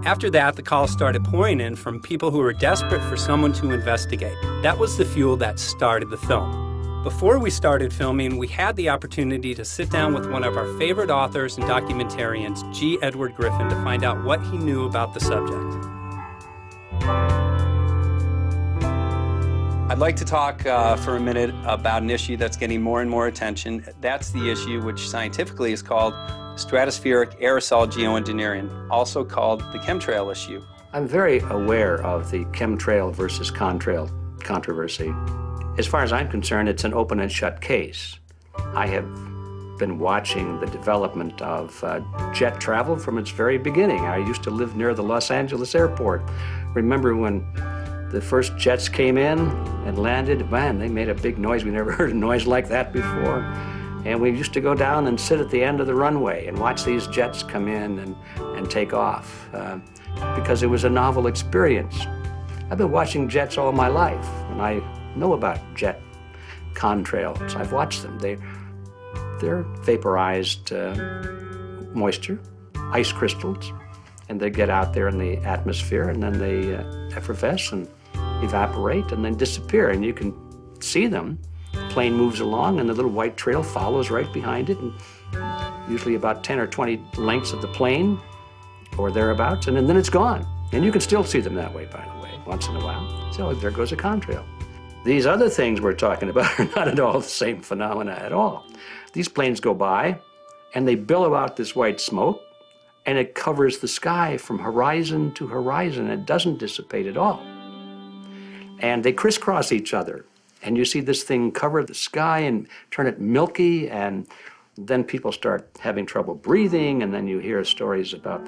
After that, the calls started pouring in from people who were desperate for someone to investigate. That was the fuel that started the film. Before we started filming, we had the opportunity to sit down with one of our favorite authors and documentarians, G. Edward Griffin, to find out what he knew about the subject. I'd like to talk for a minute about an issue that's getting more and more attention. That's the issue which scientifically is called stratospheric aerosol geoengineering, also called the chemtrail issue. I'm very aware of the chemtrail versus contrail controversy. As far as I'm concerned, it's an open and shut case. I have been watching the development of jet travel from its very beginning. I used to live near the Los Angeles airport. Remember when the first jets came in and landed? Man, they made a big noise. We never heard a noise like that before. And we used to go down and sit at the end of the runway and watch these jets come in and take off because it was a novel experience. I've been watching jets all my life, and I know about jet contrails. I've watched them. They're vaporized moisture, ice crystals, and they get out there in the atmosphere, and then they effervesce and evaporate and then disappear, and you can see them. The plane moves along, and the little white trail follows right behind it, and usually about 10 or 20 lengths of the plane or thereabouts, and then it's gone. And you can still see them that way, by the way, once in a while. So there goes a contrail. These other things we're talking about are not at all the same phenomena at all. These planes go by, and they billow out this white smoke, and it covers the sky from horizon to horizon. It doesn't dissipate at all. And they crisscross each other. And you see this thing cover the sky and turn it milky, and then people start having trouble breathing, and then you hear stories about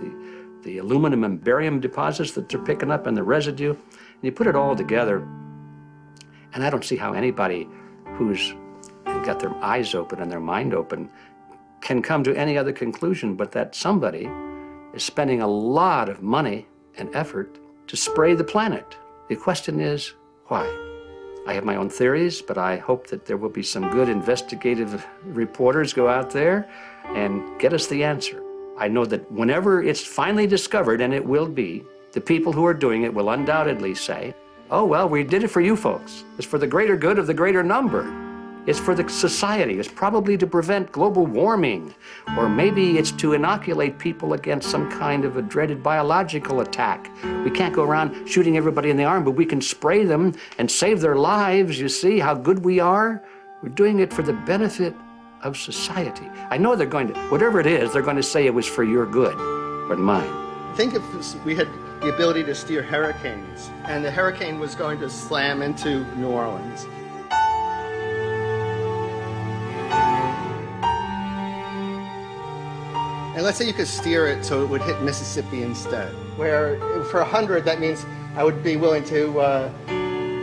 the aluminum and barium deposits that they're picking up and the residue. And you put it all together, and I don't see how anybody who's got their eyes open and their mind open can come to any other conclusion but that somebody is spending a lot of money and effort to spray the planet. The question is, why? I have my own theories, but I hope that there will be some good investigative reporters go out there and get us the answer. I know that whenever it's finally discovered, and it will be, the people who are doing it will undoubtedly say, oh, well, we did it for you folks. It's for the greater good of the greater number. It's for the society. It's probably to prevent global warming, or maybe it's to inoculate people against some kind of a dreaded biological attack. We can't go around shooting everybody in the arm, but we can spray them and save their lives. You see how good we are? We're doing it for the benefit of society. I know they're going to, whatever it is, they're going to say it was for your good, but mine. Think if we had the ability to steer hurricanes, and the hurricane was going to slam into New Orleans. And let's say you could steer it so it would hit Mississippi instead, where for 100, that means I would be willing to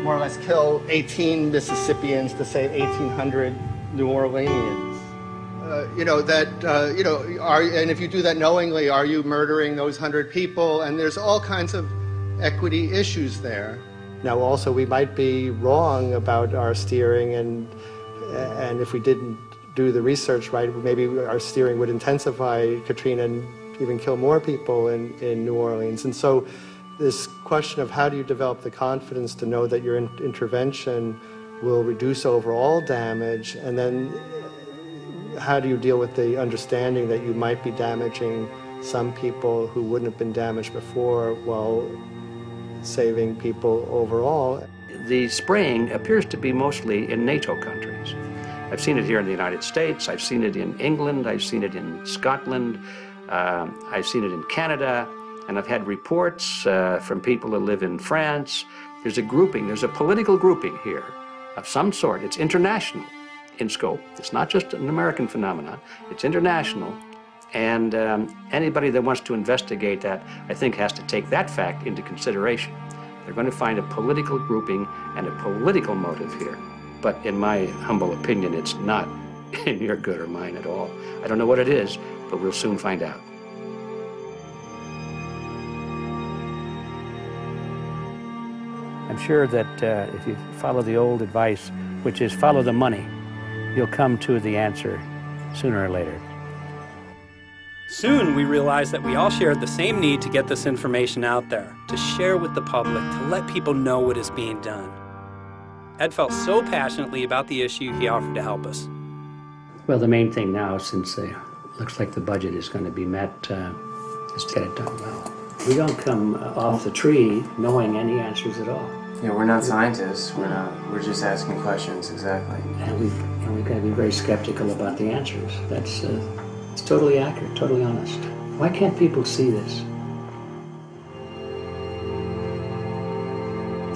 more or less kill 18 Mississippians to save 1,800 New Orleanians. And if you do that knowingly, are you murdering those 100 people? And there's all kinds of equity issues there. Now, also, we might be wrong about our steering, and if we didn't do the research right, maybe our steering would intensify Katrina and even kill more people in New Orleans. And so this question of how do you develop the confidence to know that your intervention will reduce overall damage, and then how do you deal with the understanding that you might be damaging some people who wouldn't have been damaged before while saving people overall? The spraying appears to be mostly in NATO countries. I've seen it here in the United States, I've seen it in England, I've seen it in Scotland, I've seen it in Canada, and I've had reports from people who live in France. There's a grouping, there's a political grouping here of some sort. It's international in scope. It's not just an American phenomenon, it's international. And anybody that wants to investigate that, I think, has to take that fact into consideration. They're going to find a political grouping and a political motive here. But in my humble opinion, it's not in your good or mine at all. I don't know what it is, but we'll soon find out. I'm sure that if you follow the old advice, which is follow the money, you'll come to the answer sooner or later. Soon, we realized that we all shared the same need to get this information out there, to share with the public, to let people know what is being done. Ed felt so passionately about the issue, he offered to help us. Well, the main thing now, since it looks like the budget is going to be met, is to get it done well. We don't come off the tree knowing any answers at all. Yeah, we're not scientists. We're just asking questions, exactly. And we've got to be very skeptical about the answers. That's it's totally accurate, totally honest. Why can't people see this?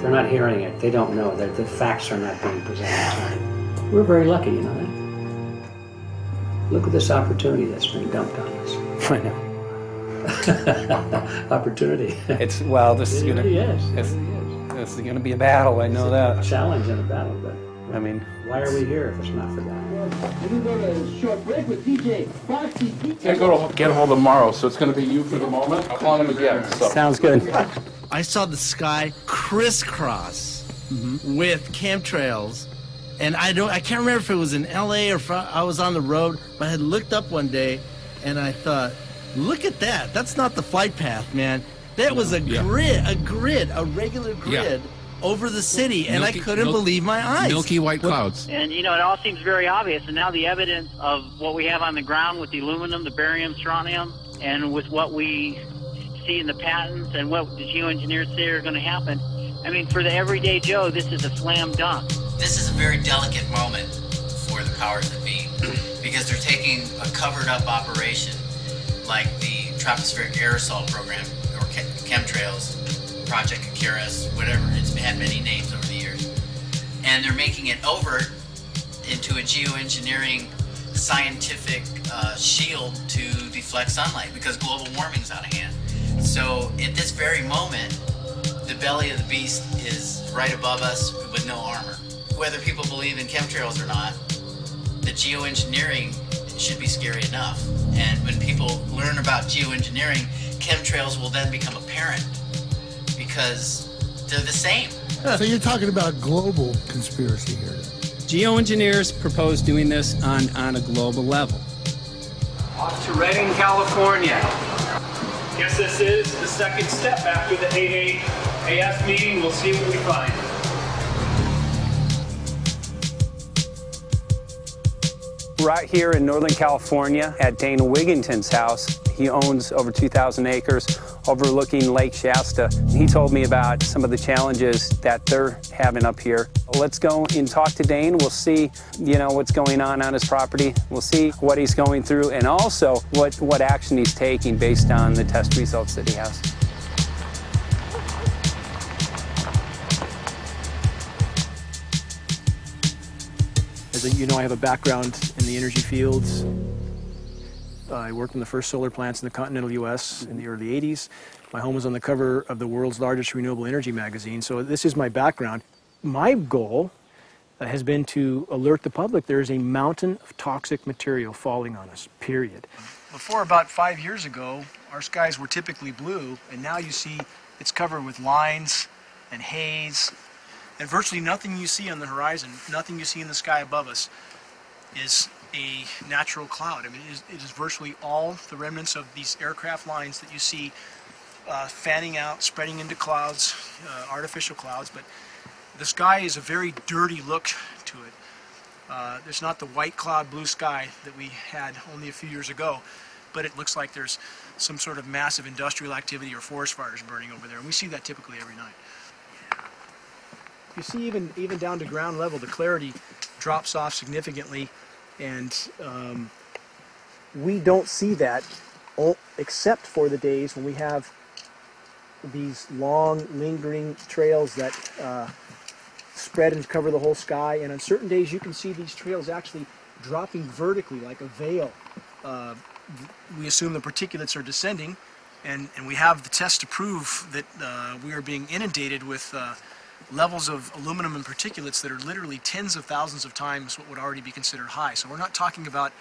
They're not hearing it. They don't know that the facts are not being presented. We're very lucky, you know that. Look at this opportunity that's been dumped on us. I know. Opportunity. This is gonna. Yes. This is gonna be a battle. I know that. A challenge and a battle, but I mean, why are we here if it's not for that? We're going to go to a short break with DJ Foxy. Can't go to get a hold tomorrow, so it's going to be you for the moment. I'll call him again. So. sounds good. I saw the sky crisscross with chemtrails, and I can't remember if it was in LA or if I was on the road, but I had looked up one day and I thought, look at that. That's not the flight path, man. That was a regular grid over the city, and I couldn't believe my eyes. Milky white clouds. And, you know, it all seems very obvious. And now the evidence of what we have on the ground with the aluminum, the barium, strontium, and with what we see in the patents and what the geoengineers say are going to happen, I mean, for the everyday Joe, this is a slam dunk. This is a very delicate moment for the powers that be, because they're taking a covered-up operation like the tropospheric aerosol program, or Chemtrails, Project Icarus, whatever. It's had many names over the years. And they're making it over into a geoengineering scientific shield to deflect sunlight, because global warming's out of hand. So at this very moment, the belly of the beast is right above us with no armor. Whether people believe in chemtrails or not, the geoengineering should be scary enough. And when people learn about geoengineering, chemtrails will then become apparent, because they're the same. So you're talking about global conspiracy here. Geoengineers propose doing this on a global level. Off to Redding, California. Guess this is the second step after the AAAS meeting. We'll see what we find. Right here in Northern California at Dana Wigington's house. He owns over 2,000 acres overlooking Lake Shasta. He told me about some of the challenges that they're having up here. Let's go and talk to Dane. We'll see, what's going on his property. We'll see what he's going through, and also what action he's taking based on the test results that he has. As you know, I have a background in the energy fields. I worked in the first solar plants in the continental U.S. in the early 80s. My home was on the cover of the world's largest renewable energy magazine, so this is my background. My goal has been to alert the public there is a mountain of toxic material falling on us, period. Before about 5 years ago, our skies were typically blue, and now you see it's covered with lines and haze, and virtually nothing you see on the horizon, nothing you see in the sky above us is a natural cloud. I mean, it is virtually all the remnants of these aircraft lines that you see fanning out, spreading into clouds, artificial clouds, but the sky is a very dirty look to it. There's not the white cloud blue sky that we had only a few years ago, but it looks like there's some sort of massive industrial activity or forest fires burning over there, and we see that typically every night. You see, even down to ground level, the clarity drops off significantly, and we don't see that except for the days when we have these long, lingering trails that spread and cover the whole sky, and on certain days you can see these trails actually dropping vertically like a veil. We assume the particulates are descending, and we have the tests to prove that we are being inundated with levels of aluminum and particulates that are literally tens of thousands of times what would already be considered high. So we're not talking about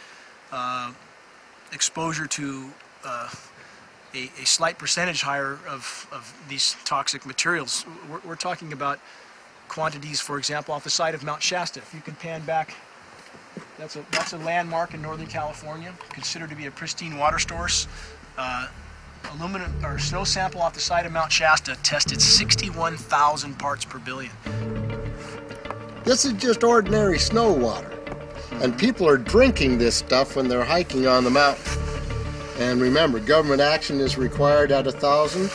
exposure to a slight percentage higher of these toxic materials. We're talking about quantities, for example, off the side of Mount Shasta. If you can pan back That's a landmark in Northern California, considered to be a pristine water source. Aluminum or snow sample off the side of Mount Shasta tested 61,000 parts per billion. This is just ordinary snow water, and people are drinking this stuff when they're hiking on the mountain. And remember, government action is required at 1,000.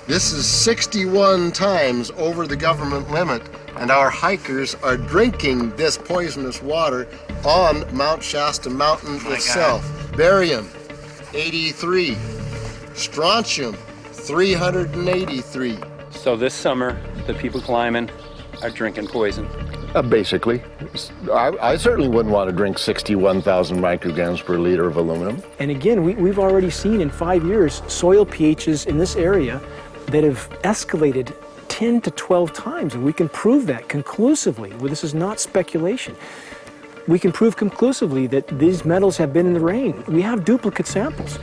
This is 61 times over the government limit, and our hikers are drinking this poisonous water on Mount Shasta Mountain itself. God. Barium, 83. Strontium, 383. So this summer, the people climbing are drinking poison. Basically. I certainly wouldn't want to drink 61,000 micrograms per liter of aluminum. And again, we've already seen in 5 years soil pHs in this area that have escalated 10 to 12 times, and we can prove that conclusively. Well, this is not speculation. We can prove conclusively that these metals have been in the rain. We have duplicate samples.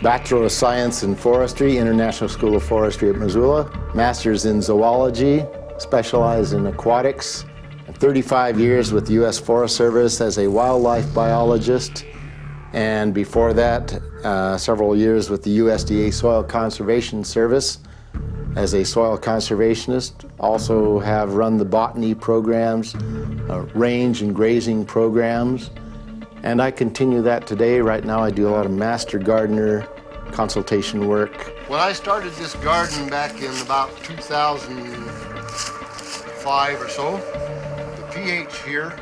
Bachelor of Science in Forestry, International School of Forestry at Missoula. Master's in Zoology, specialized in aquatics. 35 years with the U.S. Forest Service as a wildlife biologist. And before that, several years with the USDA Soil Conservation Service as a soil conservationist. Also have run the botany programs, range and grazing programs. And I continue that today. Right now I do a lot of master gardener consultation work. When I started this garden back in about 2005 or so, the pH here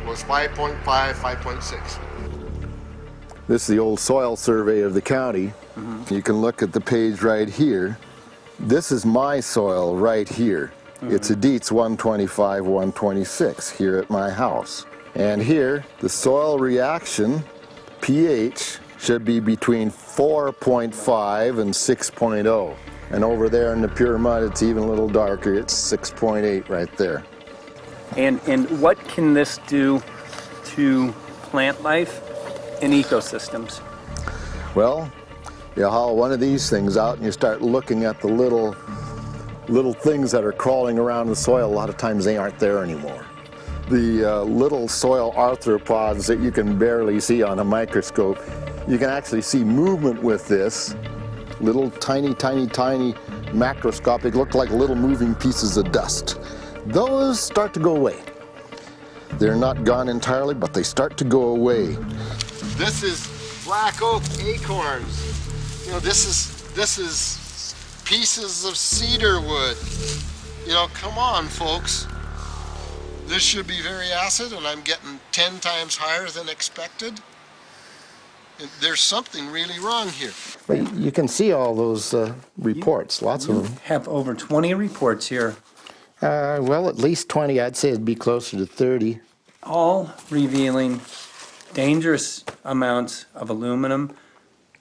was 5.5, 5.6. This is the old soil survey of the county. Mm-hmm. You can look at the page right here. This is my soil right here. Mm-hmm. It's a Dietz 125, 126 here at my house. And here, the soil reaction pH should be between 4.5 and 6.0. And over there in the pure mud, it's even a little darker. It's 6.8 right there. And what can this do to plant life and ecosystems? Well, you haul one of these things out and you start looking at the little things that are crawling around the soil. A lot of times they aren't there anymore. The little soil arthropods that you can barely see on a microscope, you can actually see movement with this. Little tiny macroscopic, look like little moving pieces of dust. Those start to go away. They're not gone entirely, but they start to go away. This is black oak acorns. You know, this is pieces of cedar wood. You know, come on, folks. This should be very acid, and I'm getting 10 times higher than expected. There's something really wrong here. But you can see all those reports, lots of them. Have over 20 reports here. Well, at least 20. I'd say it'd be closer to 30. All revealing dangerous amounts of aluminum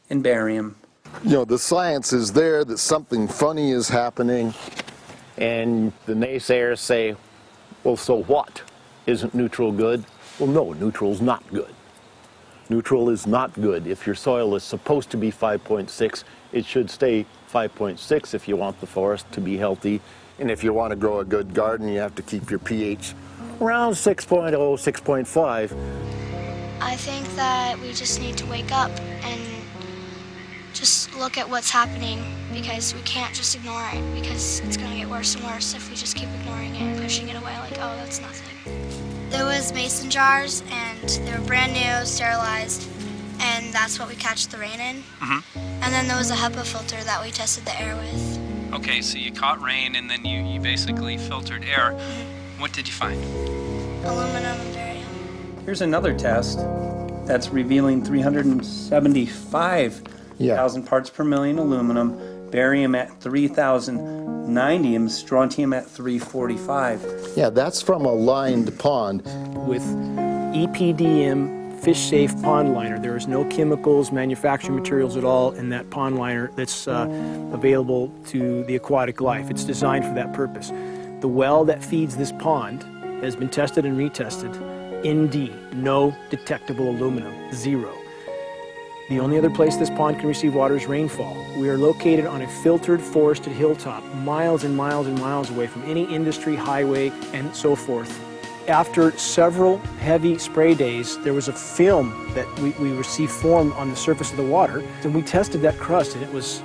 and barium. You know, the science is there that something funny is happening, and the naysayers say, well, so what? Isn't neutral good? Well, no, neutral's not good. Neutral is not good. If your soil is supposed to be 5.6, it should stay 5.6 if you want the forest to be healthy. And if you want to grow a good garden, you have to keep your pH around 6.0, 6.5. I think that we just need to wake up and just look at what's happening, because we can't just ignore it, because it's going to get worse and worse if we just keep ignoring it and pushing it away like, oh, that's nothing. There was mason jars, and they were brand new, sterilized, and that's what we catch the rain in. Mm-hmm. And then there was a HEPA filter that we tested the air with. Okay, so you caught rain and then you basically filtered air. Mm-hmm. What did you find? Aluminum and barium. Here's another test that's revealing 375,000 parts per million aluminum, barium at 3,090, and strontium at 345. Yeah, that's from a lined pond with EPDM fish-safe pond liner. There is no chemicals, manufacturing materials at all in that pond liner that's available to the aquatic life. It's designed for that purpose. The well that feeds this pond has been tested and retested. ND, no detectable aluminum, 0. The only other place this pond can receive water is rainfall. We are located on a filtered, forested hilltop, miles and miles and miles away from any industry, highway, and so forth. After several heavy spray days, there was a film that we received form on the surface of the water, and we tested that crust, and it was